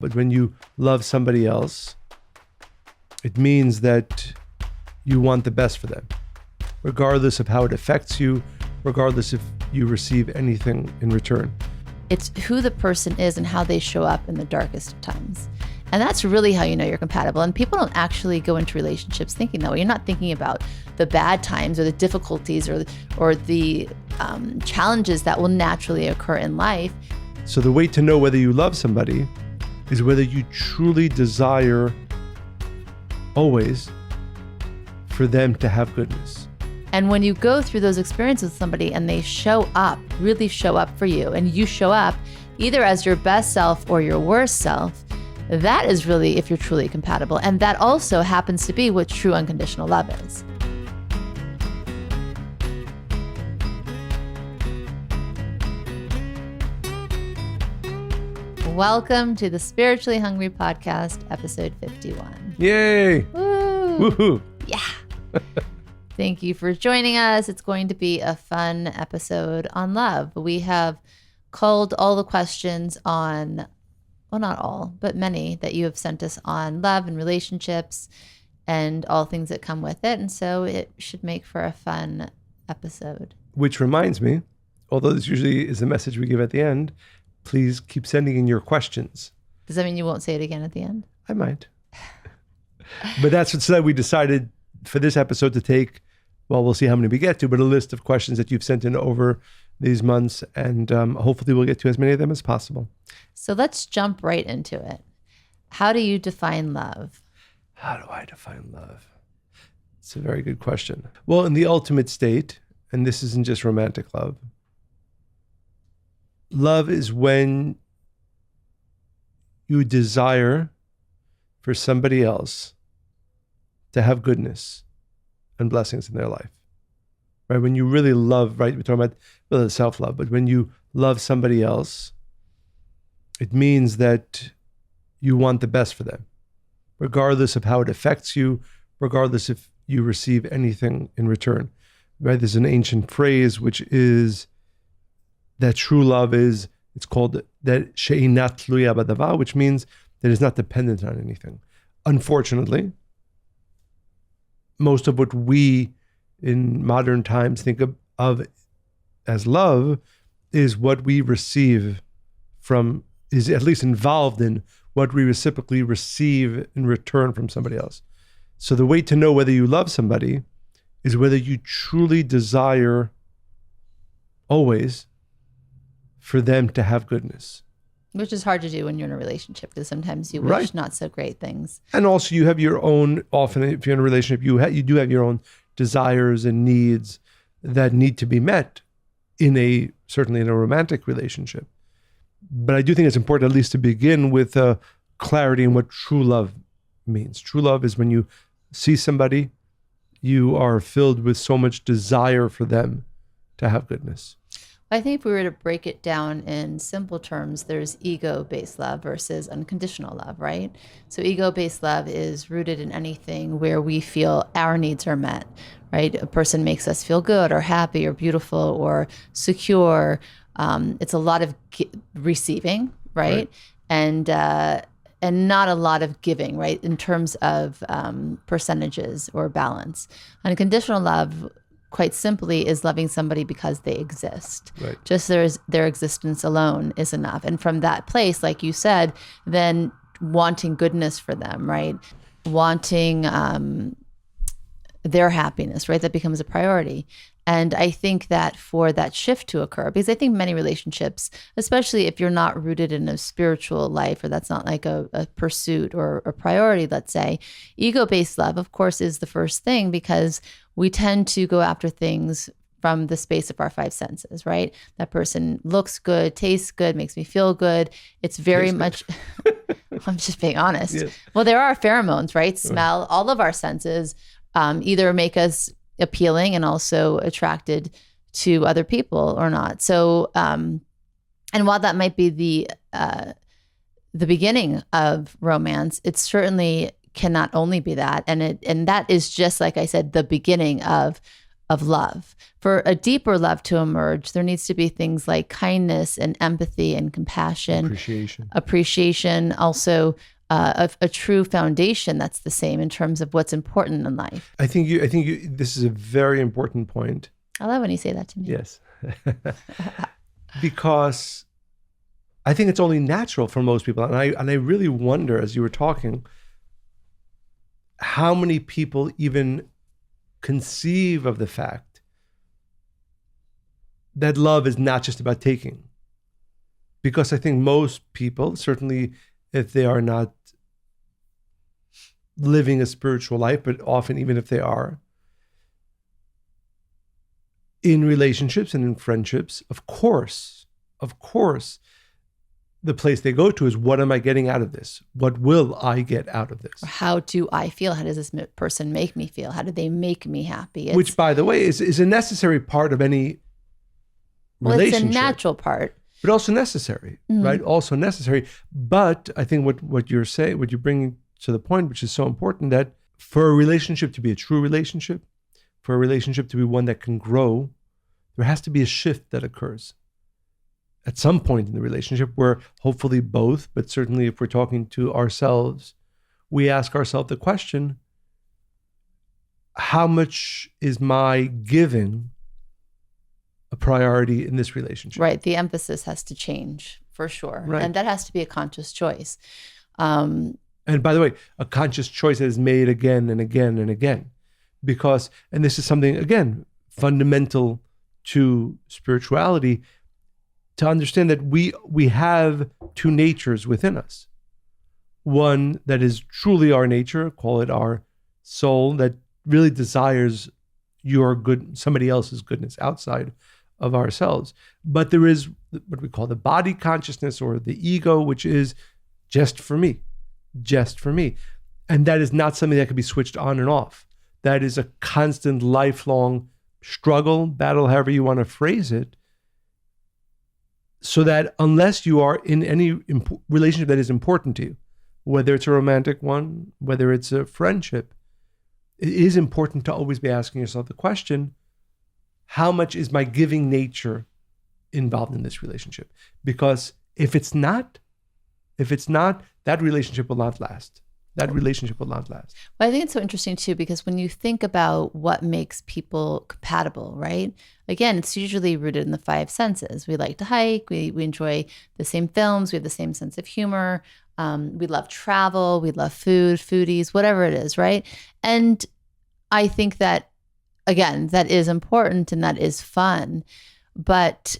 But when you love somebody else, it means that you want the best for them, regardless of how it affects you, regardless if you receive anything in return. It's who the person is and how they show up in the darkest of times. And that's really how you know you're compatible. And people don't actually go into relationships thinking that way. You're not thinking about the bad times or the difficulties or the challenges that will naturally occur in life. So the way to know whether you love somebody is whether you truly desire always for them to have goodness. And when you go through those experiences with somebody and they show up, really show up for you, and you show up either as your best self or your worst self, that is really if you're truly compatible. And that also happens to be what true unconditional love is. Welcome to the Spiritually Hungry Podcast, episode 51. Yay! Woo! Woohoo! Yeah. Thank you for joining us. It's going to be a fun episode on love. We have culled all the questions on, well, not all, but many that you have sent us on love and relationships and all things that come with it. And so it should make for a fun episode. Which reminds me, although this usually is the message we give at the end, please keep sending in your questions. Does that mean you won't say it again at the end? I might. But that's what so we decided for this episode to take, well, we'll see how many we get to, but a list of questions that you've sent in over these months, and hopefully we'll get to as many of them as possible. So let's jump right into it. How do you define love? How do I define love? It's a very good question. Well, in the ultimate state, and this isn't just romantic love, love is when you desire for somebody else to have goodness and blessings in their life, right? When you really love, right? We're talking about self-love, but when you love somebody else, it means that you want the best for them, regardless of how it affects you, regardless if you receive anything in return, right? There's an ancient phrase, which is that true love is, it's called that she'inat tluya badavar, which means that it's not dependent on anything. Unfortunately, most of what we in modern times think of as love is what we receive from, is at least involved in what we reciprocally receive in return from somebody else. So the way to know whether you love somebody is whether you truly desire always for them to have goodness. Which is hard to do when you're in a relationship, because sometimes you wish Right. not so great things. And also you have your own, often if you're in a relationship, you do have your own desires and needs that need to be met certainly in a romantic relationship. But I do think it's important at least to begin with clarity in what true love means. True love is when you see somebody, you are filled with so much desire for them to have goodness. I think if we were to break it down in simple terms, there's ego-based love versus unconditional love, right? So ego-based love is rooted in anything where we feel our needs are met, right? A person makes us feel good or happy or beautiful or secure. It's a lot of receiving, right? And not a lot of giving, right? In terms of percentages or balance. Unconditional love, quite simply, is loving somebody because they exist. Right. Just their existence alone is enough. And from that place, like you said, then wanting goodness for them, right? Wanting their happiness, right? That becomes a priority. And I think that for that shift to occur, because I think many relationships, especially if you're not rooted in a spiritual life, or that's not like a pursuit or a priority, let's say, ego-based love, of course, is the first thing, because we tend to go after things from the space of our five senses, right? That person looks good, tastes good, makes me feel good. It's very much, I'm just being honest. Yeah. Well, there are pheromones, right? Smell, all of our senses either make us appealing and also attracted to other people or not. So, and while that might be the beginning of romance, it certainly cannot only be that. And that is just, like I said, the beginning of of love. For a deeper love to emerge, there needs to be things like kindness and empathy and compassion, appreciation, also a true foundation that's the same in terms of what's important in life. I think this is a very important point. I love when you say that to me. Yes. Because I think it's only natural for most people. And I really wonder, as you were talking, how many people even conceive of the fact that love is not just about taking. Because I think most people, certainly if they are not living a spiritual life, but often even if they are, in relationships and in friendships, of course, the place they go to is, what am I getting out of this? What will I get out of this? How do I feel? How does this person make me feel? How do they make me happy? Which, by the way, is a necessary part of any relationship. It's a natural part. But also necessary, right? Also necessary. But I think what you're saying, what you bring to the point, which is so important, that for a relationship to be a true relationship, for a relationship to be one that can grow, there has to be a shift that occurs at some point in the relationship where hopefully both, but certainly if we're talking to ourselves, we ask ourselves the question, how much is my giving a priority in this relationship? Right. The emphasis has to change for sure. Right. And that has to be a conscious choice. And by the way, a conscious choice that is made again and again and again. Because, and this is something, again, fundamental to spirituality, to understand that we have two natures within us. One that is truly our nature, call it our soul, that really desires your good, somebody else's goodness outside of ourselves. But there is what we call the body consciousness or the ego, which is just for me, just for me. And that is not something that can be switched on and off. That is a constant, lifelong struggle, battle, however you want to phrase it. So that unless you are in any relationship that is important to you, whether it's a romantic one, whether it's a friendship, it is important to always be asking yourself the question, how much is my giving nature involved in this relationship? Because if it's not, that relationship will not last. That relationship will not last. Well, I think it's so interesting too, because when you think about what makes people compatible, right? Again, it's usually rooted in the five senses. We like to hike. We enjoy the same films. We have the same sense of humor. We love travel. We love food, foodies, whatever it is, right? And I think that, again, that is important and that is fun. But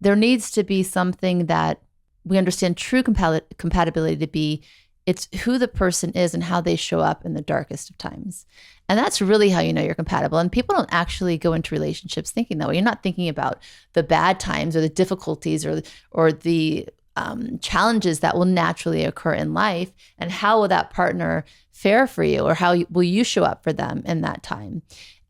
there needs to be something that we understand true compatibility to be. It's who the person is and how they show up in the darkest of times. And that's really how you know you're compatible. And people don't actually go into relationships thinking that way. You're not thinking about the bad times or the difficulties or the challenges that will naturally occur in life, and how will that partner fare for you, or how will you show up for them in that time.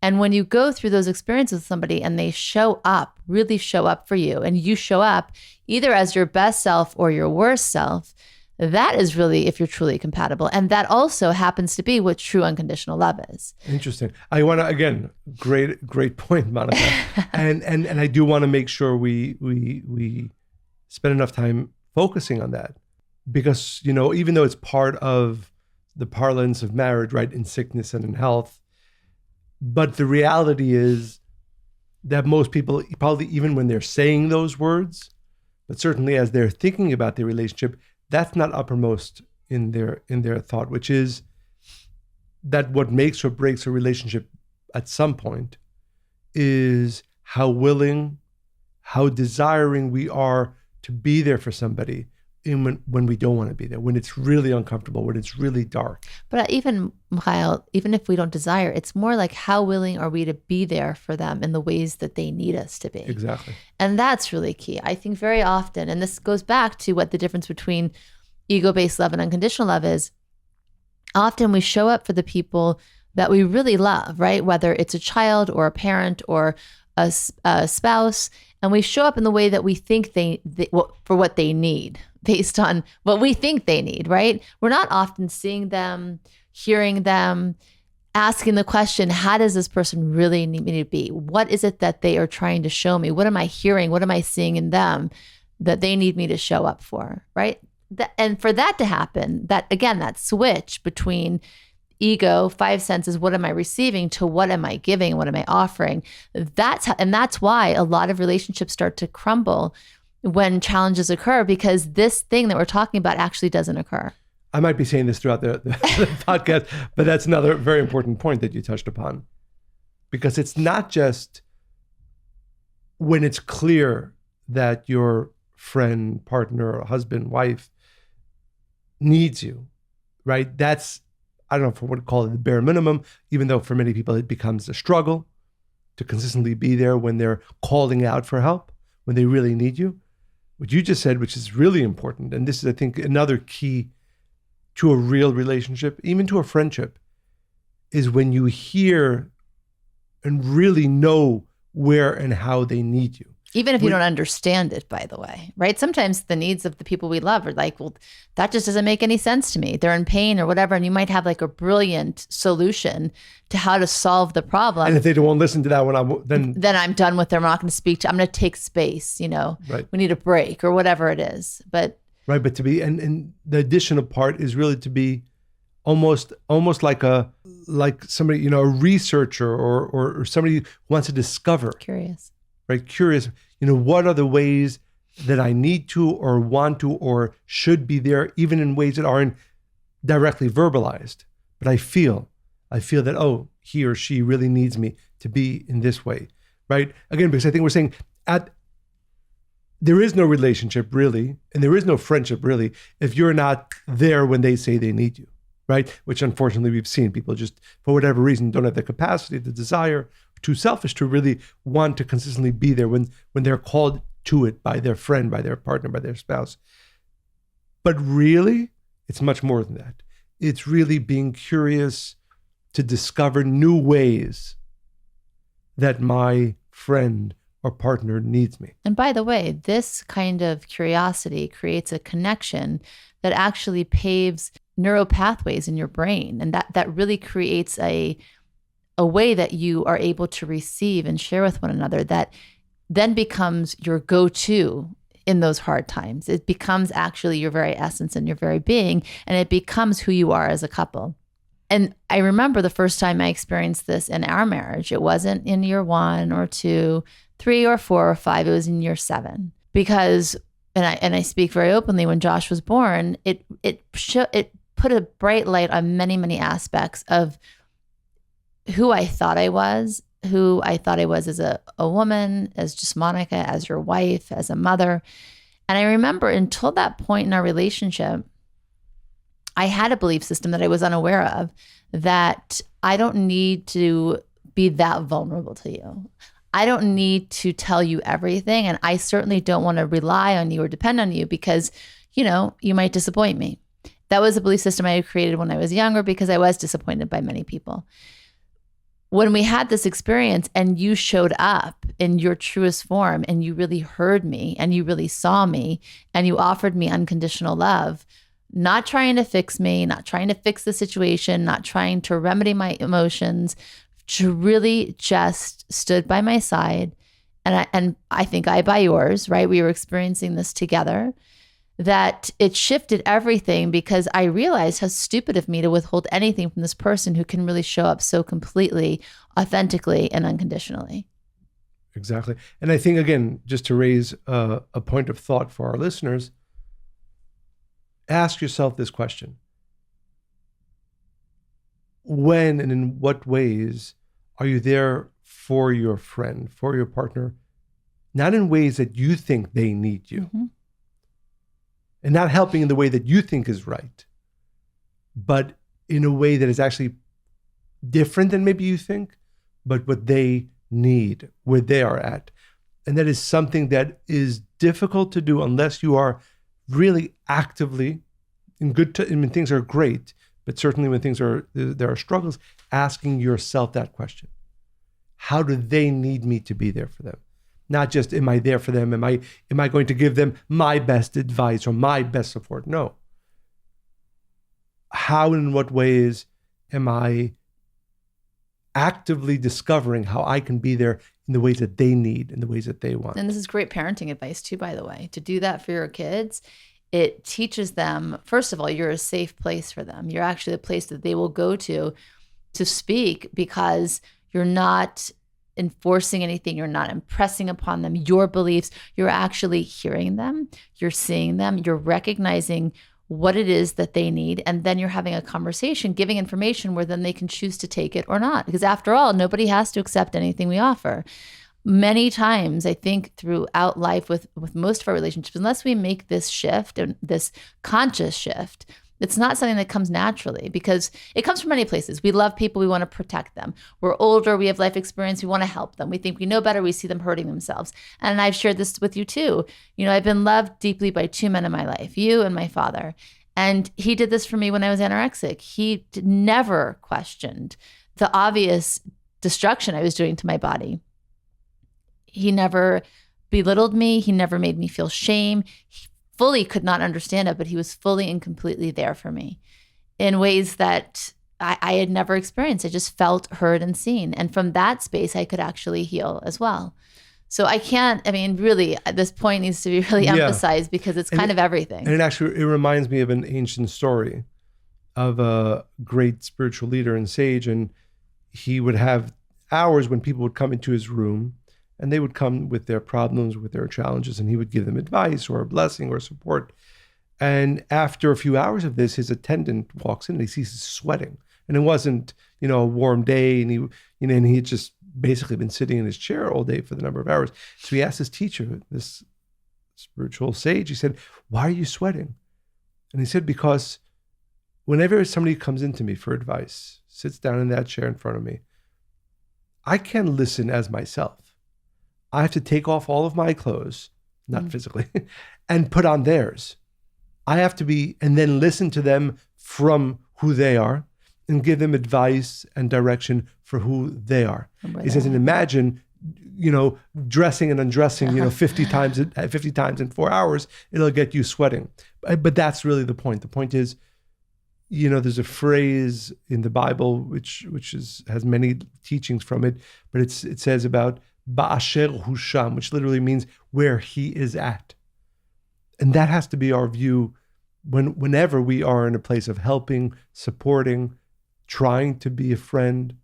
And when you go through those experiences with somebody and they show up, really show up for you, and you show up either as your best self or your worst self, that is really if you're truly compatible. And that also happens to be what true unconditional love is. Interesting. I want to, again, great point, Monica. and I do want to make sure we spend enough time focusing on that, because, you know, even though it's part of the parlance of marriage, right, in sickness and in health, but the reality is that most people, probably even when they're saying those words, but certainly as they're thinking about their relationship, that's not uppermost in their thought, which is that what makes or breaks a relationship at some point is how willing, how desiring we are to be there for somebody when we don't want to be there, when it's really uncomfortable, when it's really dark. But even, Michael, even if we don't desire, it's more like how willing are we to be there for them in the ways that they need us to be. Exactly. And that's really key. I think very often, and this goes back to what the difference between ego-based love and unconditional love is, often we show up for the people that we really love, right? Whether it's a child or a parent or a spouse, and we show up in the way that we think for what they need, based on what we think they need, right? We're not often seeing them, hearing them asking the question, how does this person really need me to be? What is it that they are trying to show me? What am I hearing? What am I seeing in them that they need me to show up for, right? And for that to happen, that switch between ego, five senses, what am I receiving, to what am I giving, what am I offering? That's why a lot of relationships start to crumble when challenges occur, because this thing that we're talking about actually doesn't occur. I might be saying this throughout the podcast, but that's another very important point that you touched upon. Because it's not just when it's clear that your friend, partner, husband, wife needs you, right? That's, I don't know if I would call it the bare minimum, even though for many people it becomes a struggle to consistently be there when they're calling out for help, when they really need you. What you just said, which is really important, and this is, I think, another key to a real relationship, even to a friendship, is when you hear and really know where and how they need you. Even if you don't understand it, by the way, right? Sometimes the needs of the people we love are like, well, that just doesn't make any sense to me. They're in pain or whatever. And you might have like a brilliant solution to how to solve the problem. And if they don't want to listen to that one, then I'm done with them. I'm not going to speak to, I'm going to take space, Right. We need a break or whatever it is. But to be, and the additional part is really to be almost like somebody, a researcher or somebody who wants to discover. Curious. Right? Curious, what are the ways that I need to or want to or should be there, even in ways that aren't directly verbalized. But I feel that, oh, he or she really needs me to be in this way, right? Again, because I think we're saying there is no relationship really, and there is no friendship really, if you're not there when they say they need you, right? Which unfortunately we've seen people just, for whatever reason, don't have the capacity, the desire, too selfish to really want to consistently be there when they're called to it by their friend, by their partner, by their spouse. But really, it's much more than that. It's really being curious to discover new ways that my friend or partner needs me. And by the way, this kind of curiosity creates a connection that actually paves neural pathways in your brain. And that really creates a way that you are able to receive and share with one another that then becomes your go-to in those hard times. It becomes actually your very essence and your very being, and it becomes who you are as a couple. And I remember the first time I experienced this in our marriage. It wasn't in year 1 or 2, 3 or 4 or 5. It was in year 7. Because, and I speak very openly, when Josh was born, it put a bright light on many, many aspects of who I thought I was as a woman, as just Monica, as your wife, as a mother. And I remember until that point in our relationship, I had a belief system that I was unaware of, that I don't need to be that vulnerable to you. I don't need to tell you everything. And I certainly don't want to rely on you or depend on you because, you might disappoint me. That was a belief system I had created when I was younger because I was disappointed by many people. When we had this experience and you showed up in your truest form and you really heard me and you really saw me and you offered me unconditional love, not trying to fix me, not trying to fix the situation, not trying to remedy my emotions, to really just stood by my side. And I think I by yours, right? We were experiencing this together. That it shifted everything because I realized how stupid of me to withhold anything from this person who can really show up so completely, authentically, and unconditionally. Exactly. And I think, again, just to raise a point of thought for our listeners, ask yourself this question. When and in what ways are you there for your friend, for your partner, not in ways that you think they need you? Mm-hmm. And not helping in the way that you think is right, but in a way that is actually different than maybe you think, but what they need, where they are at. And that is something that is difficult to do unless you are really actively, when things are great, but certainly when there are struggles, asking yourself that question. How do they need me to be there for them? Not just, am I there for them? Am I going to give them my best advice or my best support? No. How and in what ways am I actively discovering how I can be there in the ways that they need, in the ways that they want. And this is great parenting advice too, by the way, to do that for your kids. It teaches them, first of all, you're a safe place for them. You're actually a place that they will go to speak, because you're not enforcing anything. You're not impressing upon them your beliefs. You're actually hearing them. You're seeing them. You're recognizing what it is that they need. And then you're having a conversation, giving information where then they can choose to take it or not. Because after all, nobody has to accept anything we offer. Many times, I think throughout life with most of our relationships, unless we make this shift and this conscious shift, it's not something that comes naturally, because it comes from many places. We love people. We want to protect them. We're older. We have life experience. We want to help them. We think we know better. We see them hurting themselves. And I've shared this with you too. You know, I've been loved deeply by two men in my life, you and my father. And he did this for me when I was anorexic. He never questioned the obvious destruction I was doing to my body. He never belittled me. He never made me feel shame. He fully could not understand it, but he was fully and completely there for me in ways that I had never experienced. I just felt heard and seen. And from that space, I could actually heal as well. So really, this point needs to be really emphasized, because it's kind of everything. And it reminds me of an ancient story of a great spiritual leader and sage. And he would have hours when people would come into his room, and they would come with their problems, with their challenges, and he would give them advice or a blessing or support. And after a few hours of this, his attendant walks in and he sees he's sweating. And it wasn't, a warm day, and he had just basically been sitting in his chair all day for the number of hours. So he asked his teacher, this spiritual sage, he said, "Why are you sweating?" And he said, "Because whenever somebody comes into me for advice, sits down in that chair in front of me, I can't listen as myself. I have to take off all of my clothes, not physically, and put on theirs. I have to and then listen to them from who they are and give them advice and direction for who they are." He says, and imagine, dressing and undressing, 50 times in 4 hours, it'll get you sweating. But that's really the point. The point is, there's a phrase in the Bible, which has many teachings from it, but it says about Ba'asher hu sham, which literally means where he is at. And that has to be our view whenever we are in a place of helping, supporting, trying to be a friend.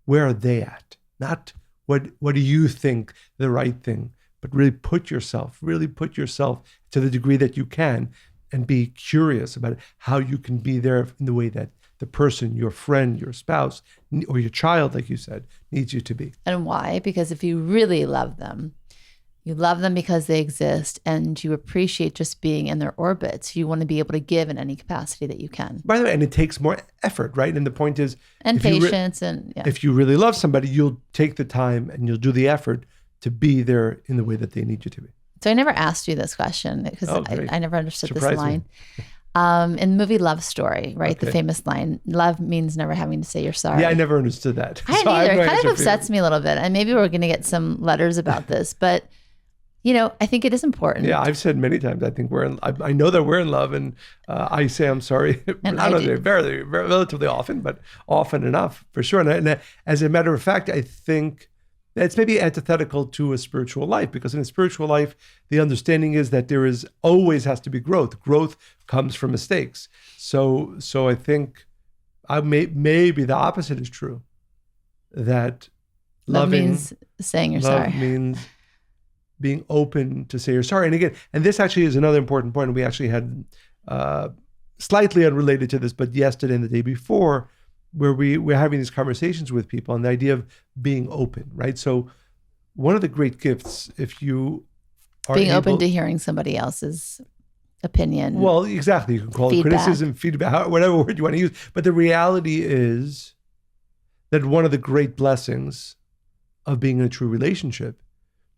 Where are they at? Not what do you think the right thing, but really put yourself to the degree that you can, and be curious about how you can be there in the way that the person, your friend, your spouse, or your child, like you said, needs you to be. And why? Because if you really love them, you love them because they exist, and you appreciate just being in their orbits. You want to be able to give in any capacity that you can. By the way, and it takes more effort, right? And the point is, and patience, if you really love somebody, you'll take the time and you'll do the effort to be there in the way that they need you to be. So I never asked you this question, because I never understood this line. Me. In the movie Love Story, right? Okay. The famous line, love means never having to say you're sorry. Yeah, I never understood that. I didn't either. It kind of upsets me a little bit. And maybe we're going to get some letters about this, but I think it is important. Yeah, I've said many times, I think I know that we're in love, and I say I'm sorry. And I don't know, very, very relatively often, but often enough for sure. And as a matter of fact, I think it's maybe antithetical to a spiritual life, because in a spiritual life, the understanding is that there always has to be growth. Growth comes from mistakes. So I think maybe the opposite is true. That love means saying you're sorry. Love means being open to say you're sorry. And this actually is another important point. We actually had slightly unrelated to this, but yesterday and the day before, where we're having these conversations with people on the idea of being open, right? So one of the great gifts, if you are being open to hearing somebody else's opinion. Well, exactly. You can call it criticism, feedback, whatever word you want to use. But the reality is that one of the great blessings of being in a true relationship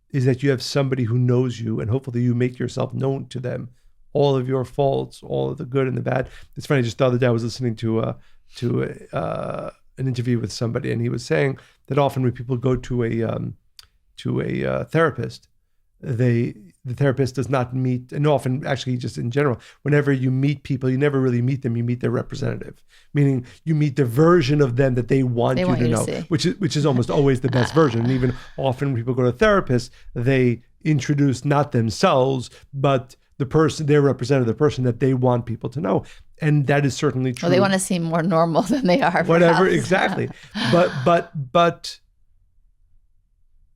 is that you have somebody who knows you, and hopefully you make yourself known to them, all of your faults, all of the good and the bad. It's funny, just the other day I was listening to an interview with somebody, and he was saying that often when people go to a therapist, the therapist does not meet, and often actually just in general, whenever you meet people, you never really meet them, you meet their representative, meaning you meet the version of them that they want you to know, see. which is almost always the best version. And even often when people go to therapists, they introduce not themselves, but the person, their representative, the person that they want people to know. And that is certainly true. Well, they want to seem more normal than they are. Whatever, perhaps. exactly. But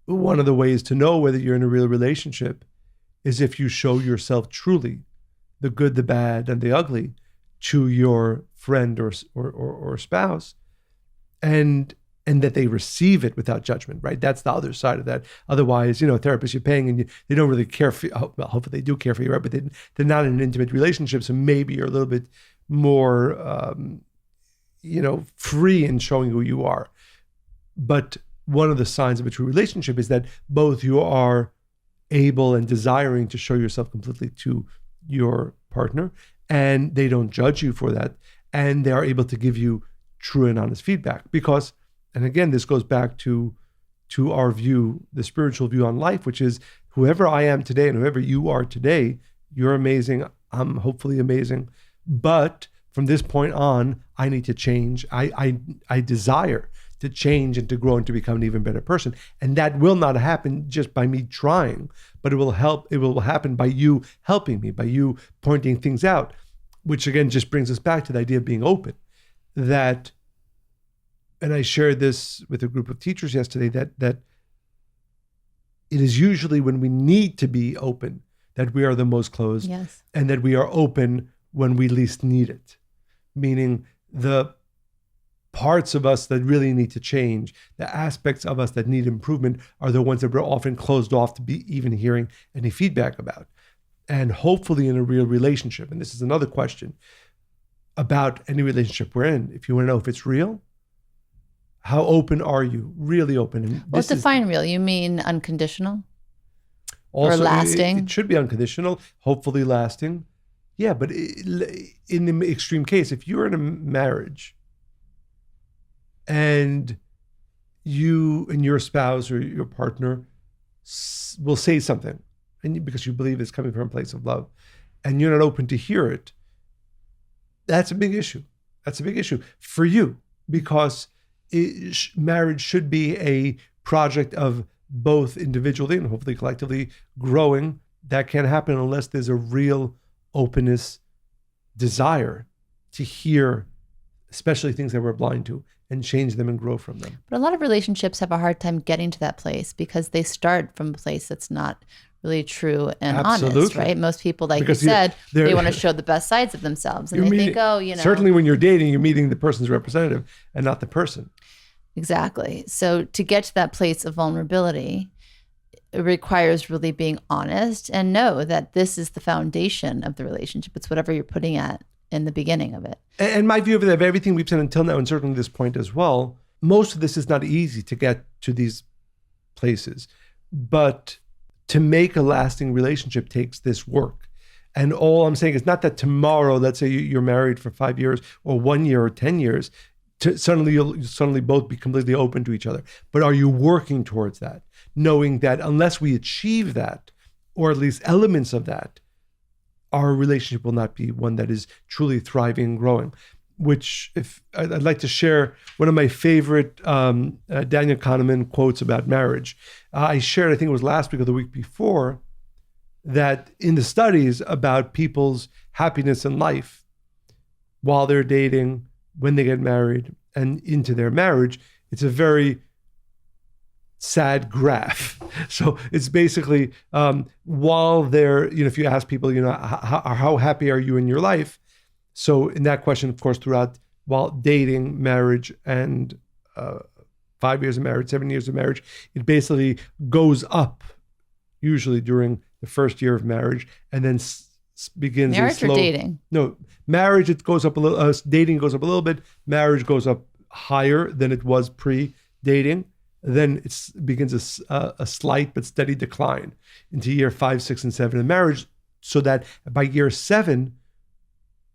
one of the ways to know whether you're in a real relationship is if you show yourself truly, the good, the bad, and the ugly, to your friend or spouse, and that they receive it without judgment, right? That's the other side of that. Otherwise, therapists you're paying and they don't really care for you. Well, hopefully they do care for you, right? But they're not in an intimate relationship, so maybe you're a little bit more, free in showing who you are. But one of the signs of a true relationship is that both you are able and desiring to show yourself completely to your partner, and they don't judge you for that, and they are able to give you true and honest feedback. Because, and again, this goes back to our view, the spiritual view on life, which is whoever I am today and whoever you are today, you're amazing, I'm hopefully amazing, but from this point on, I need to change. I desire to change and to grow and to become an even better person. And that will not happen just by me trying, but it will happen by you helping me, by you pointing things out, which again just brings us back to the idea of being open. That, and I shared this with a group of teachers yesterday, that it is usually when we need to be open that we are the most closed. Yes. And that we are open when we least need it. Meaning the parts of us that really need to change, the aspects of us that need improvement, are the ones that we're often closed off to be even hearing any feedback about. And hopefully in a real relationship, and this is another question about any relationship we're in, if you want to know if it's real, how open are you? Really open. And Well, define real. You mean unconditional? Also, or lasting? It should be unconditional, hopefully lasting. Yeah, but in the extreme case, if you're in a marriage and you and your spouse or your partner will say something, and because you believe it's coming from a place of love, and you're not open to hear it, that's a big issue. That's a big issue for you, because marriage should be a project of both individually and hopefully collectively growing. That can't happen unless there's a real openness, desire to hear, especially things that we're blind to, and change them and grow from them. But a lot of relationships have a hard time getting to that place because they start from a place that's not really true and honest, right? Most people, like because you said, they want to show the best sides of themselves. And they think, Certainly when you're dating, you're meeting the person's representative and not the person. Exactly. So to get to that place of vulnerability, it requires really being honest and know that this is the foundation of the relationship. It's whatever you're putting at in the beginning of it. And my view of everything we've said until now, and certainly this point as well, most of this is not easy to get to these places. But to make a lasting relationship takes this work. And all I'm saying is not that tomorrow, let's say you're married for 5 years or 1 year or 10 years, you'll suddenly both be completely open to each other. But are you working towards that? Knowing that unless we achieve that, or at least elements of that, our relationship will not be one that is truly thriving and growing. Which, if I'd like to share one of my favorite Daniel Kahneman quotes about marriage. I shared, I think it was last week or the week before, that in the studies about people's happiness in life while they're dating, when they get married, and into their marriage, it's a very sad graph. So it's basically while they're, if you ask people, how happy are you in your life? So in that question, of course, throughout, while dating, marriage, and 5 years of marriage, 7 years of marriage, it basically goes up, usually during the first year of marriage, and then begins marriage or dating? No, marriage, it goes up a little, dating goes up a little bit, marriage goes up higher than it was pre-dating. Then it begins a slight but steady decline into year 5, 6, and 7 in marriage, so that by year 7,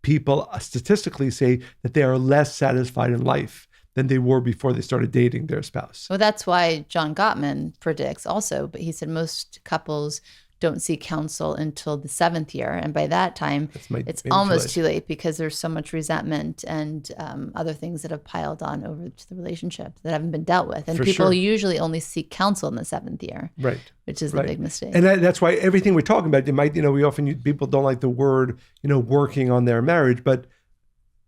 people statistically say that they are less satisfied in life than they were before they started dating their spouse. Well, that's why John Gottman predicts also, but he said most couples don't seek counsel until the 7th year. And by that time, it's maybe almost too late because there's so much resentment and other things that have piled on over to the relationship that haven't been dealt with. And For people sure. usually only seek counsel in the 7th year, Right. which is the big mistake. And that's why everything we're talking about, we often use, people don't like the word, working on their marriage, but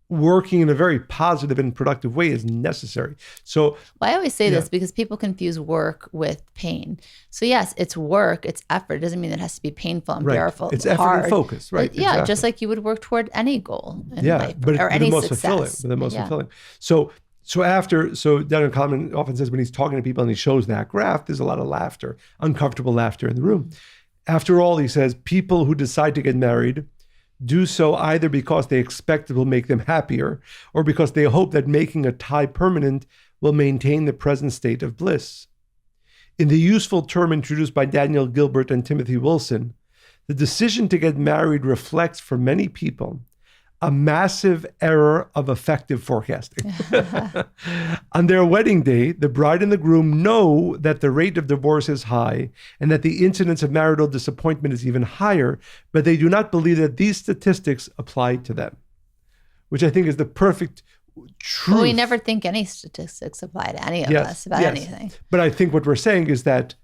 working in a very positive and productive way is necessary. So I always say this because people confuse work with pain. So yes, it's work, it's effort. It doesn't mean it has to be painful and bearable. It's effort hard. and focus, right? Exactly. Just like you would work toward any goal in life or any success. The most fulfilling. So Daniel Kahneman often says when he's talking to people and he shows that graph, there's a lot of laughter, uncomfortable laughter in the room. After all, he says, people who decide to get married do so either because they expect it will make them happier or because they hope that making a tie permanent will maintain the present state of bliss. In the useful term introduced by Daniel Gilbert and Timothy Wilson, the decision to get married reflects for many people a massive error of effective forecasting. On their wedding day, the bride and the groom know that the rate of divorce is high and that the incidence of marital disappointment is even higher, but they do not believe that these statistics apply to them, which I think is the perfect truth. Well, we never think any statistics apply to any of us about anything. But I think what we're saying is that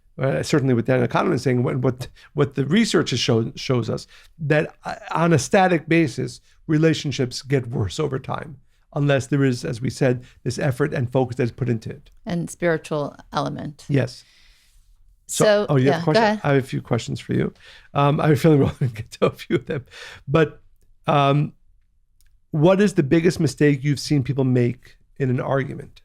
certainly what Daniel Kahneman is saying, what the research shows us, that on a static basis, relationships get worse over time, unless there is, as we said, this effort and focus that's put into it. And spiritual element. Yes. So you have a question? Go ahead. I have a few questions for you. I have a feeling we'll get to a few of them. But what is the biggest mistake you've seen people make in an argument?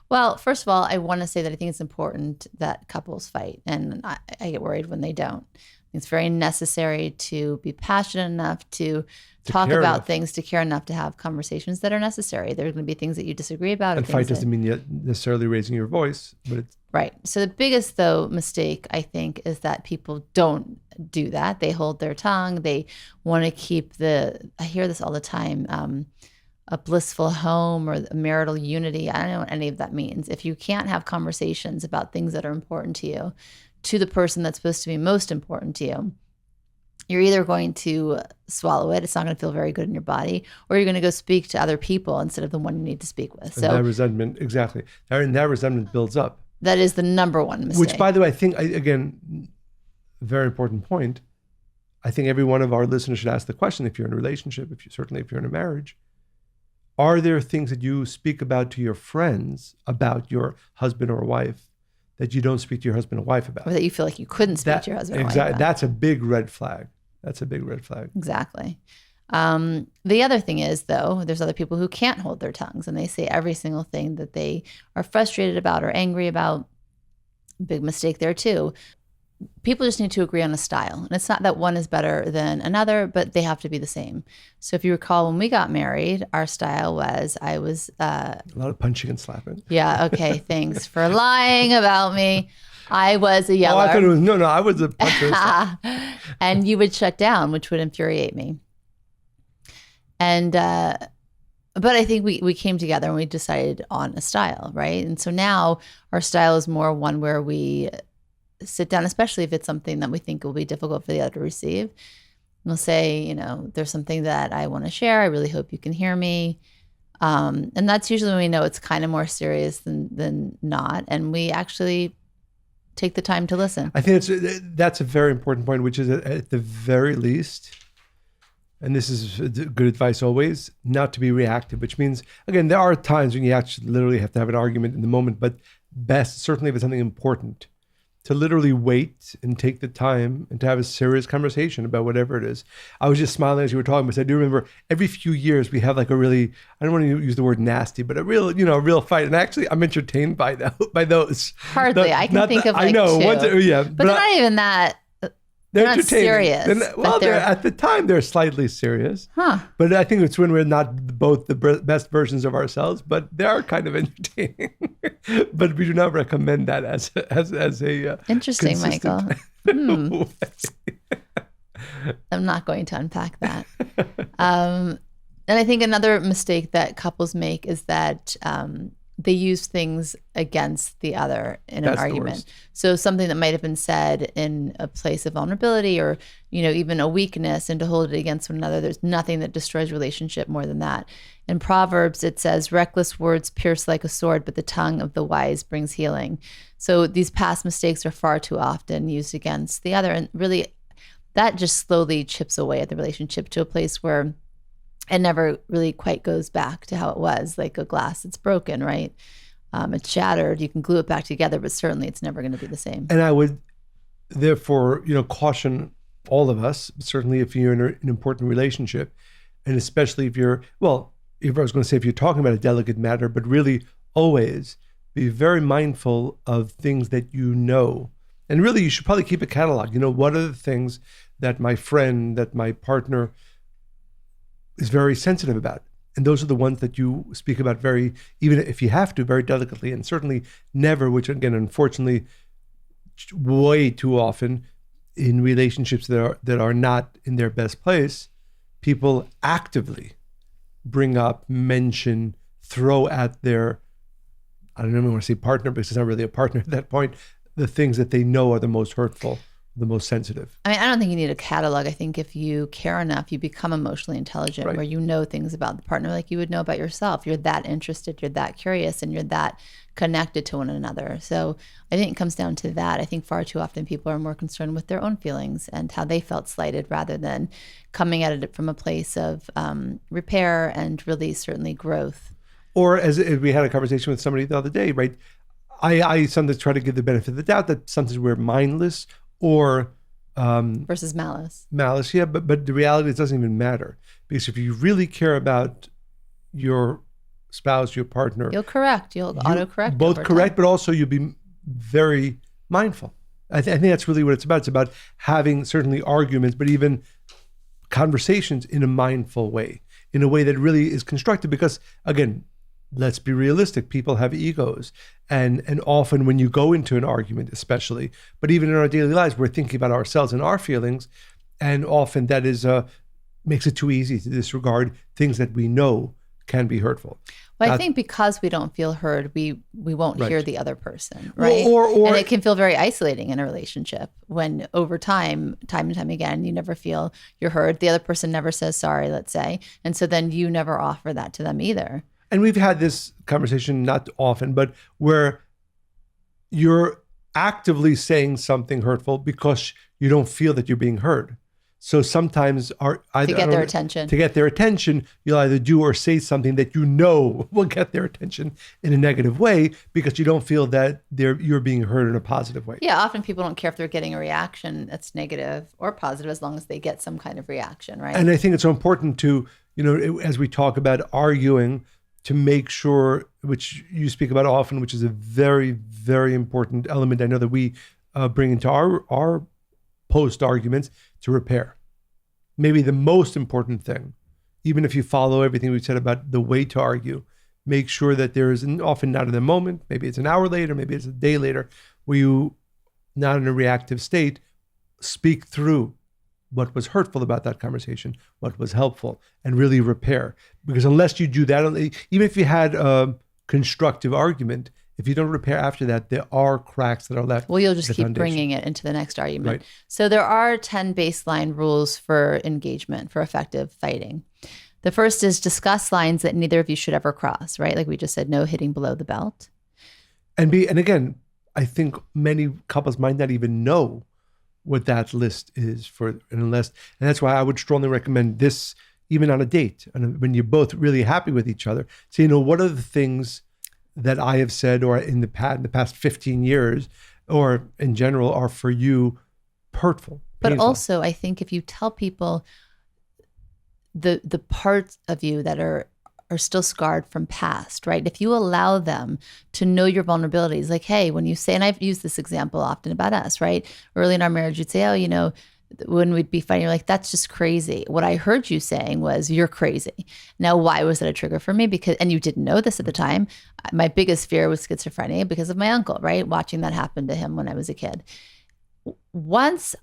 Well, first of all, I want to say that I think it's important that couples fight, and I get worried when they don't. It's very necessary to be passionate enough to talk about things, to care enough to have conversations that are necessary. There are going to be things that you disagree about. And fight doesn't mean yet necessarily raising your voice, but it's... Right. So the biggest, though, mistake, I think, is that people don't do that. They hold their tongue. They want to keep I hear this all the time, a blissful home or marital unity. I don't know what any of that means. If you can't have conversations about things that are important to you, to the person that's supposed to be most important to you, you're either going to swallow it, it's not going to feel very good in your body, or you're going to go speak to other people instead of the one you need to speak with. So that resentment, exactly. And that resentment builds up. That is the number one mistake. Which, by the way, I think, again, very important point. I think every one of our listeners should ask the question, if you're in a relationship, certainly if you're in a marriage, are there things that you speak about to your friends about your husband or wife that you don't speak to your husband or wife about? Or that you feel like you couldn't speak to your husband or wife about? That's a big red flag. That's a big red flag. Exactly. The other thing is, though, there's other people who can't hold their tongues and they say every single thing that they are frustrated about or angry about. Big mistake there, too. People just need to agree on a style. And it's not that one is better than another, but they have to be the same. So if you recall, when we got married, our style was, I was... a lot of punching and slapping. Yeah, okay, thanks for lying about me. I was a yeller. Oh, I thought it was, no, I was a puncher. And you would shut down, which would infuriate me. And, but I think we came together and we decided on a style, right? And so now our style is more one where we sit down, especially if it's something that we think will be difficult for the other to receive. We'll say, there's something that I want to share. I really hope you can hear me. And that's usually when we know it's kind of more serious than not. And we actually take the time to listen. I think that's a very important point, which is at the very least, and this is good advice always, not to be reactive, which means, again, there are times when you actually literally have to have an argument in the moment, but best, certainly if it's something important, to literally wait and take the time and to have a serious conversation about whatever it is. I was just smiling as you were talking, because I do remember every few years we have like a really, I don't want to use the word nasty, but a real fight. And actually I'm entertained by those. Hardly. I can think of like two. Yeah. But they're not even that. They're not serious. They're at the time they're slightly serious. Huh. But I think it's when we're not both the best versions of ourselves, but they are kind of entertaining. But we do not recommend that as a interesting, Michael. I'm not going to unpack that. And I think another mistake that couples make is that they use things against the other in That's an the argument. worst. So something that might have been said in a place of vulnerability or, even a weakness, and to hold it against one another, there's nothing that destroys relationship more than that. In Proverbs, it says, reckless words pierce like a sword, but the tongue of the wise brings healing. So these past mistakes are far too often used against the other. And really, that just slowly chips away at the relationship to a place where it never really quite goes back to how it was, like a glass that's broken, right? It's shattered. You can glue it back together, but certainly it's never going to be the same. And I would therefore, caution all of us, certainly if you're in an important relationship, and especially if you're, well, if I was going to say if you're talking about a delicate matter, but really always be very mindful of things that you know. And really, you should probably keep a catalog. What are the things that my friend, that my partner is very sensitive about? And those are the ones that you speak about very, even if you have to, very delicately, and certainly never, which again, unfortunately, way too often in relationships that are not in their best place, people actively bring up, mention, throw at their, I don't even want to say partner because it's not really a partner at that point, the things that they know are the most hurtful, the most sensitive. I mean, I don't think you need a catalog. I think if you care enough, you become emotionally intelligent, Right. where you know things about the partner like you would know about yourself. You're that interested, you're that curious, and you're that connected to one another. So I think it comes down to that. I think far too often people are more concerned with their own feelings and how they felt slighted rather than coming at it from a place of repair and really certainly growth. Or as we had a conversation with somebody the other day, right? I sometimes try to give the benefit of the doubt that sometimes we're mindless or Versus malice. malice. Yeah, but the reality is it doesn't even matter, because if you really care about your spouse, your partner, You'll correct. You'll autocorrect. both over correct, time. but also you'll be very mindful. I think that's really what it's about. It's about having certainly arguments, but even conversations in a mindful way, in a way that really is constructive. Because again, let's be realistic. People have egos, and often when you go into an argument, especially, but even in our daily lives, we're thinking about ourselves and our feelings, and often that is makes it too easy to disregard things that we know can be hurtful. Well, I think because we don't feel heard, we won't Right. hear the other person, right? Or and it can feel very isolating in a relationship when over time and time again, you never feel you're heard. The other person never says sorry, let's say. And so then you never offer that to them either. and we've had this conversation not often, but where you're actively saying something hurtful because you don't feel that you're being heard. So sometimes To get their attention. to get their attention, you'll either do or say something that you know will get their attention in a negative way because you don't feel that you're being heard in a positive way. Yeah, often people don't care if they're getting a reaction that's negative or positive as long as they get some kind of reaction, right? And I think it's so important to, as we talk about arguing, to make sure, which you speak about often, which is a very, very important element I know that we bring into our post arguments, to repair. Maybe the most important thing, even if you follow everything we said about the way to argue, make sure that there is, often not in the moment, maybe it's an hour later, maybe it's a day later, where you, not in a reactive state, speak through what was hurtful about that conversation, what was helpful, and really repair. Because unless you do that, even if you had a constructive argument, if you don't repair after that, there are cracks that are left. Well, you'll just in the keep foundation. bringing it into the next argument. Right. So there are 10 baseline rules for engagement, for effective fighting. The first is discuss lines that neither of you should ever cross, right? Like we just said, no hitting below the belt. And again, I think many couples might not even know what that list is for, and that's why I would strongly recommend this, even on a date, and when you're both really happy with each other. So, what are the things that I have said, or in the past 15 years, or in general, are for you hurtful, But painful? also, I think if you tell people the parts of you that are still scarred from past, right? If you allow them to know your vulnerabilities, like, hey, when you say, and I've used this example often about us, right? Early in our marriage, you'd say, oh, when we'd be fighting, you're like, that's just crazy. What I heard you saying was, you're crazy. Now, why was that a trigger for me? And you didn't know this at the time. My biggest fear was schizophrenia because of my uncle, right? Watching that happen to him when I was a kid. Once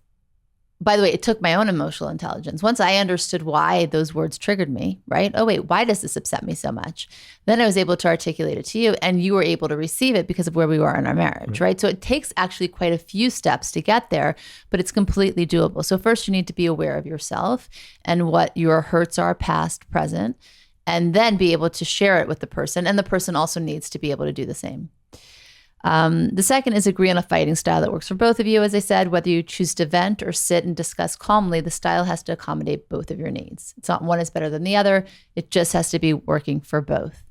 by the way, it took my own emotional intelligence. Once I understood why those words triggered me, right? Oh, wait, why does this upset me so much? Then I was able to articulate it to you, and you were able to receive it because of where we were in our marriage, right? So it takes actually quite a few steps to get there, but it's completely doable. So first, you need to be aware of yourself and what your hurts are, past, present, and then be able to share it with the person. And the person also needs to be able to do the same. The second is agree on a fighting style that works for both of you. As I said, whether you choose to vent or sit and discuss calmly, the style has to accommodate both of your needs. It's not one is better than the other. It just has to be working for both.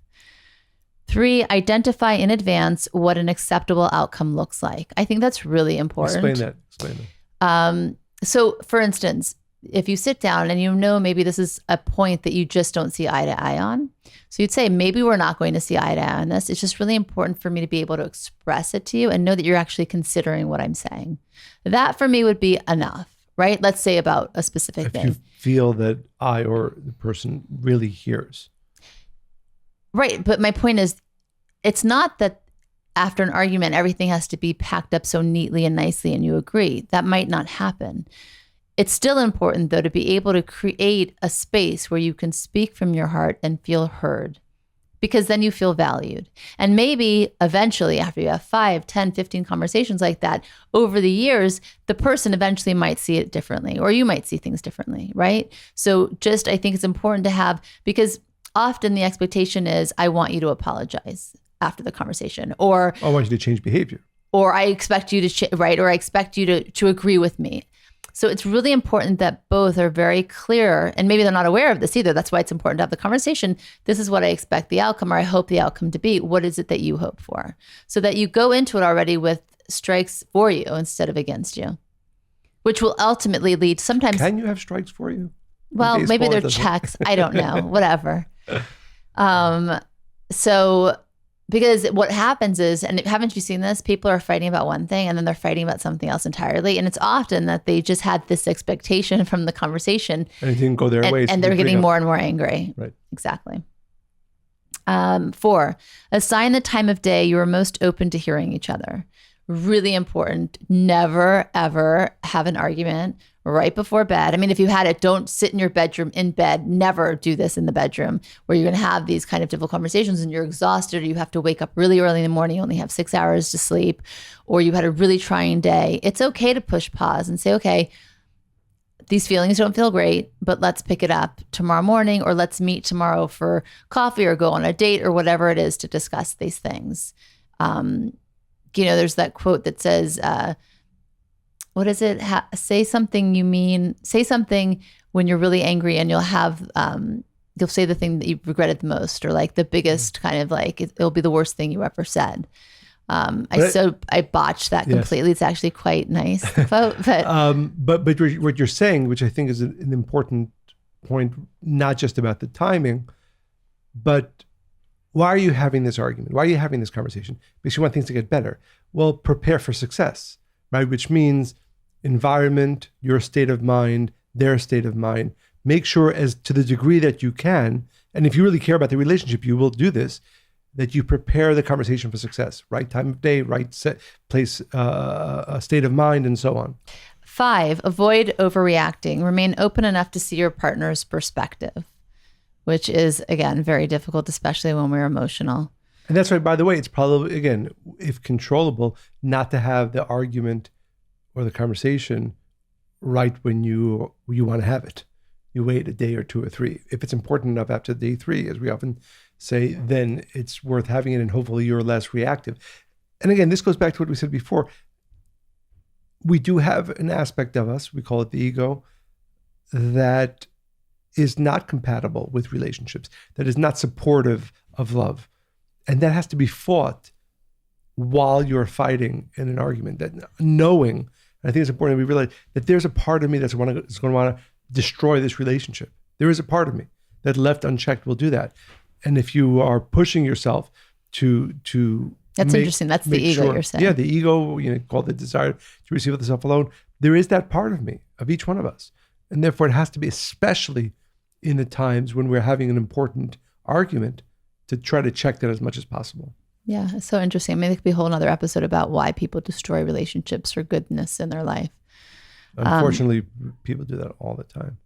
3, identify in advance what an acceptable outcome looks like. I think that's really important. Explain that. So for instance, if you sit down and you know maybe this is a point that you just don't see eye to eye on. So you'd say, maybe we're not going to see eye to eye on this. It's just really important for me to be able to express it to you and know that you're actually considering what I'm saying. That for me would be enough, right? Let's say about a specific thing. If you feel that I or the person really hears. Right. But my point is, it's not that after an argument, everything has to be packed up so neatly and nicely and you agree. That might not happen. It's still important, though, to be able to create a space where you can speak from your heart and feel heard, because then you feel valued. And maybe eventually, after you have 5, 10, 15 conversations like that, over the years, the person eventually might see it differently, or you might see things differently, right? So just, I think it's important to have, because often the expectation is, I want you to apologize after the conversation, or I want you to change behavior. Or I expect you to, right? Or I expect you to agree with me. So it's really important that both are very clear, and maybe they're not aware of this either. That's why it's important to have the conversation. This is what I expect the outcome, or I hope the outcome to be. What is it that you hope for? So that you go into it already with strikes for you instead of against you, which will ultimately lead sometimes. Can you have strikes for you? Well, maybe they're checks. I don't know, whatever. So because what happens is, and haven't you seen this? People are fighting about one thing and then they're fighting about something else entirely. And it's often that they just had this expectation from the conversation. And it didn't go their way. And they're getting more and more angry. Right. Exactly. 4, assign the time of day you are most open to hearing each other. Really important. Never, ever have an argument right before bed. I mean, if you had it, don't sit in your bedroom in bed. Never do this in the bedroom where you're going to have these kind of difficult conversations and you're exhausted, or you have to wake up really early in the morning, you only have 6 hours to sleep, or you had a really trying day. It's okay to push pause and say, okay, these feelings don't feel great, but let's pick it up tomorrow morning, or let's meet tomorrow for coffee or go on a date or whatever it is to discuss these things. There's that quote that says, what is it? Say something you mean. Say something when you're really angry, and you'll have you'll say the thing that you regretted the most, or like the biggest kind of like it'll be the worst thing you ever said. I botched that completely. Yes. It's actually quite nice quote, but what you're saying, which I think is an important point, not just about the timing, but why are you having this argument? Why are you having this conversation? Because you want things to get better. Well, prepare for success, right? Which means environment, your state of mind, their state of mind. Make sure, as to the degree that you can, and if you really care about the relationship, you will do this, that you prepare the conversation for success. Right time of day, right place, a state of mind, and so on. 5, avoid overreacting. Remain open enough to see your partner's perspective, which is, again, very difficult, especially when we're emotional. And that's right. By the way, it's probably, again, if controllable, not to have the argument or the conversation right when you want to have it. You wait a day or 2 or 3. If it's important enough after day 3, as we often say, then it's worth having it, and hopefully you're less reactive. And again, this goes back to what we said before. We do have an aspect of us, we call it the ego, that is not compatible with relationships, that is not supportive of love. And that has to be fought while you're fighting in an argument. That knowing, and I think it's important that we realize that there's a part of me that's going to want to destroy this relationship. There is a part of me that, left unchecked, will do that. And if you are pushing yourself to that's interesting. That's the ego you're saying. Yeah, the ego, called the desire to receive the self alone. There is that part of me, of each one of us. And therefore it has to be, especially in the times when we're having an important argument, to try to check that as much as possible. Yeah, it's so interesting. I mean, there could be a whole other episode about why people destroy relationships or goodness in their life. Unfortunately, people do that all the time.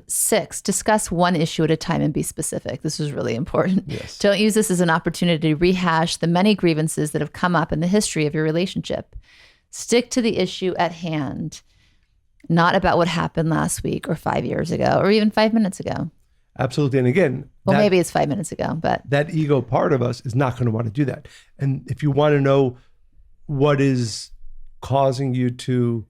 6, discuss one issue at a time and be specific. This is really important. Yes. Don't use this as an opportunity to rehash the many grievances that have come up in the history of your relationship. Stick to the issue at hand, not about what happened last week or 5 years ago or even 5 minutes ago. Absolutely. And again, Well, maybe it's 5 minutes ago, but that ego part of us is not going to want to do that. And if you want to know what is causing you to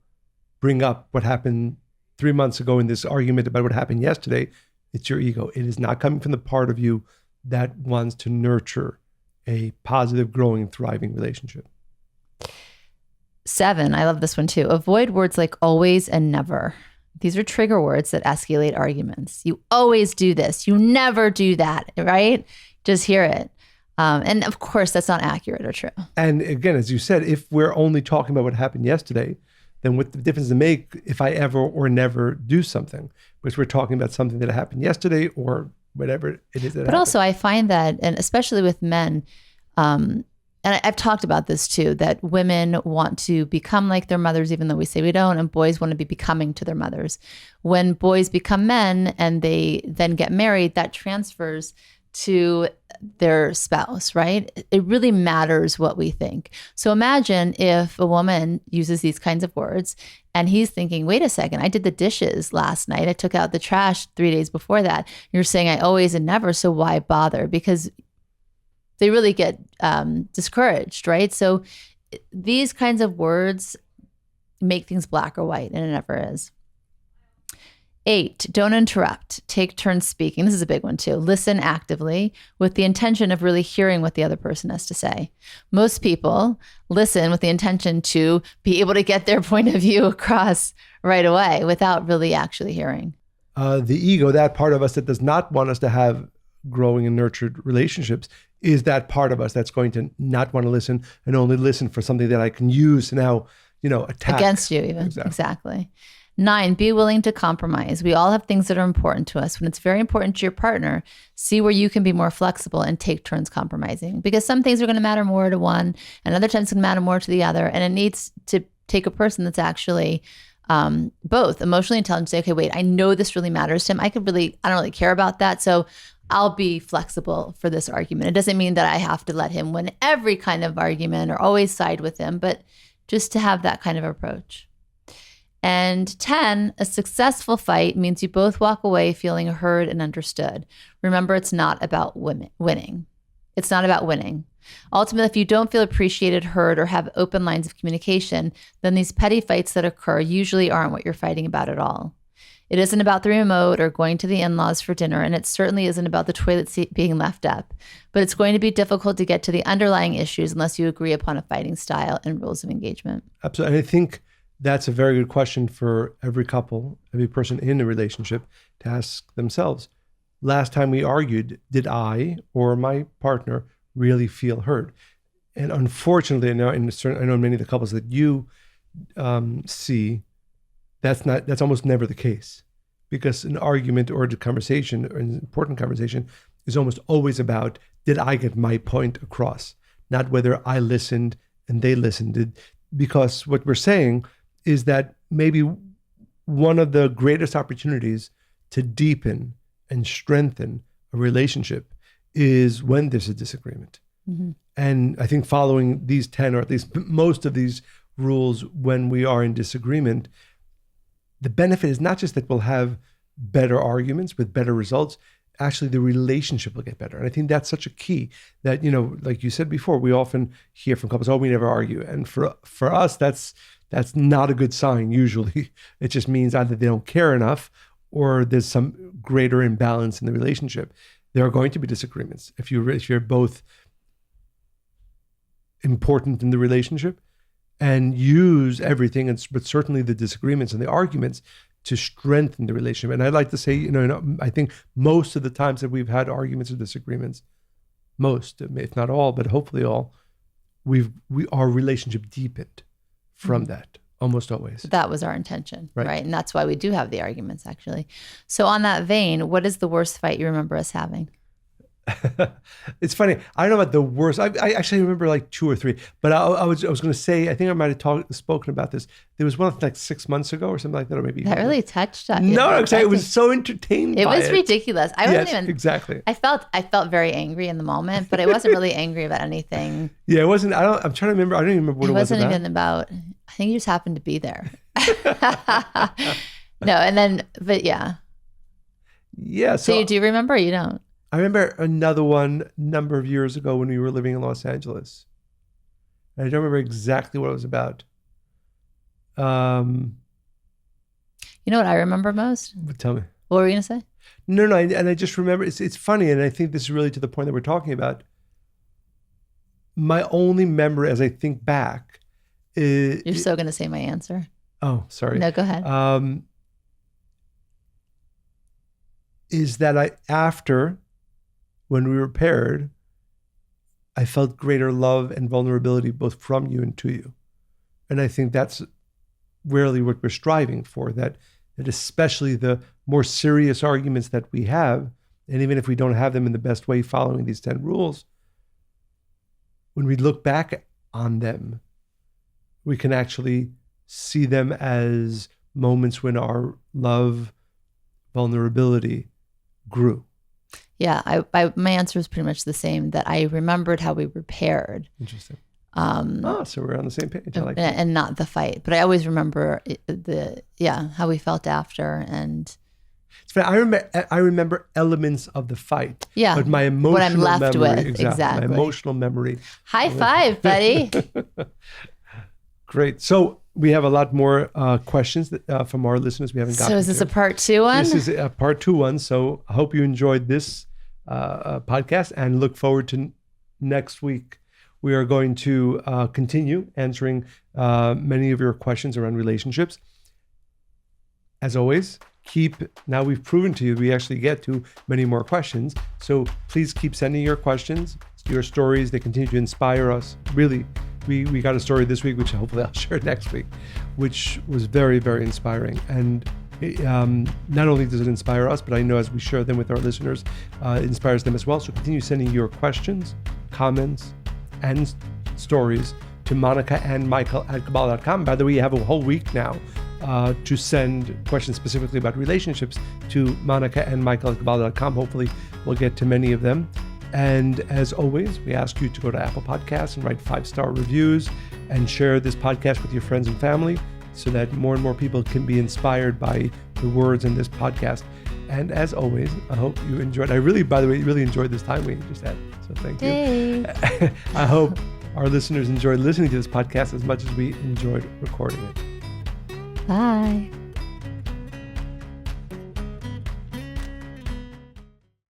bring up what happened 3 months ago in this argument about what happened yesterday, it's your ego. It is not coming from the part of you that wants to nurture a positive, growing, thriving relationship. 7, I love this one too. Avoid words like always and never. These are trigger words that escalate arguments. You always do this. You never do that, right? Just hear it. And of course, that's not accurate or true. And again, as you said, if we're only talking about what happened yesterday, then what the difference does it make if I ever or never do something? Because we're talking about something that happened yesterday or whatever it is that happened. But also I find that, and especially with men, and I've talked about this too, that women want to become like their mothers, even though we say we don't, and boys want to be becoming to their mothers. When boys become men and they then get married, that transfers to their spouse, right? It really matters what we think. So imagine if a woman uses these kinds of words and he's thinking, wait a second, I did the dishes last night. I took out the trash 3 days before that. You're saying I always and never, so why bother? Because they really get discouraged, right? So these kinds of words make things black or white, and it never is. 8, don't interrupt. Take turns speaking. This is a big one too. Listen actively with the intention of really hearing what the other person has to say. Most people listen with the intention to be able to get their point of view across right away without really actually hearing. The ego, that part of us that does not want us to have growing and nurtured relationships, is that part of us that's going to not want to listen and only listen for something that I can use to now, attack. Against you even. Exactly. 9, be willing to compromise. We all have things that are important to us. When it's very important to your partner, see where you can be more flexible and take turns compromising. Because some things are going to matter more to one and other times it's going to matter more to the other. And it needs to take a person that's actually both emotionally intelligent, say, okay, wait, I know this really matters to him. I don't really care about that. So I'll be flexible for this argument. It doesn't mean that I have to let him win every kind of argument or always side with him, but just to have that kind of approach. And 10, a successful fight means you both walk away feeling heard and understood. Remember, it's not about winning. It's not about winning. Ultimately, if you don't feel appreciated, heard, or have open lines of communication, then these petty fights that occur usually aren't what you're fighting about at all. It isn't about the remote or going to the in-laws for dinner, and it certainly isn't about the toilet seat being left up. But it's going to be difficult to get to the underlying issues unless you agree upon a fighting style and rules of engagement. Absolutely. And I think that's a very good question for every couple, every person in a relationship to ask themselves. Last time we argued, did I or my partner really feel heard? And unfortunately, I know many of the couples that you see, that's almost never the case, because an argument or a conversation or an important conversation is almost always about, did I get my point across? Not whether I listened and they listened. Because what we're saying is that maybe one of the greatest opportunities to deepen and strengthen a relationship is when there's a disagreement. Mm-hmm. And I think following these 10, or at least most of these rules, when we are in disagreement, the benefit is not just that we'll have better arguments with better results, actually the relationship will get better. And I think that's such a key that, like you said before, we often hear from couples, oh, we never argue. And for us, that's not a good sign usually. It just means either they don't care enough or there's some greater imbalance in the relationship. There are going to be disagreements. If you're both important in the relationship, and use everything, but certainly the disagreements and the arguments, to strengthen the relationship. And I'd like to say, I think most of the times that we've had arguments or disagreements, most, if not all, but hopefully all, our relationship deepened from that, almost always. That was our intention, right? And that's why we do have the arguments, actually. So on that vein, what is the worst fight you remember us having? It's funny. I don't know about the worst. I actually remember like 2 or 3. But I was going to say, I think I might have spoken about this. There was one like 6 months ago or something like that, or maybe That really touched on you. No, I was so entertained. It by was ridiculous. I wasn't even exactly. I felt very angry in the moment, but I wasn't really angry about anything. Yeah, it wasn't. I'm trying to remember. I don't even remember what it was about. It wasn't even about. I think you just happened to be there. No, and then, but yeah. Yeah. So you do remember or you don't? I remember another one a number of years ago when we were living in Los Angeles. I don't remember exactly what it was about. You know what I remember most? Tell me. What were you going to say? No, and I just remember, it's funny, and I think this is really to the point that we're talking about. My only memory as I think back is... You're so going to say my answer. Oh, sorry. No, go ahead. Is that after, when we were paired, I felt greater love and vulnerability both from you and to you. And I think that's really what we're striving for, that especially the more serious arguments that we have, and even if we don't have them in the best way following these 10 rules, when we look back on them, we can actually see them as moments when our love, vulnerability grew. Yeah, my answer was pretty much the same, that I remembered how we were paired. Interesting. So we're on the same page. I like that. And not the fight, but I always remember how we felt after. And it's funny. I remember elements of the fight. Yeah, but my emotional what I'm left memory, with, exactly. My emotional memory. High five, buddy. Great. So we have a lot more questions from our listeners we haven't gotten to. So is this a part 2 one? This is a part 2 one. So I hope you enjoyed this podcast and look forward to next week. We are going to continue answering many of your questions around relationships. As always, now we've proven to you we actually get to many more questions. So please keep sending your questions, your stories. They continue to inspire us. Really, we got a story this week, which hopefully I'll share next week, which was very, very inspiring. And not only does it inspire us, but I know as we share them with our listeners, it inspires them as well. So continue sending your questions, comments, and stories to Monica and Michael at Kabbalah.com. By the way, you have a whole week now to send questions specifically about relationships to Monica and Michael at Kabbalah.com. Hopefully we'll get to many of them. And as always, we ask you to go to Apple Podcasts and write 5-star reviews and share this podcast with your friends and family so that more and more people can be inspired by the words in this podcast. And as always, I hope you enjoyed. By the way, really enjoyed this time we just had. So thank you. Hey. I hope our listeners enjoyed listening to this podcast as much as we enjoyed recording it. Bye.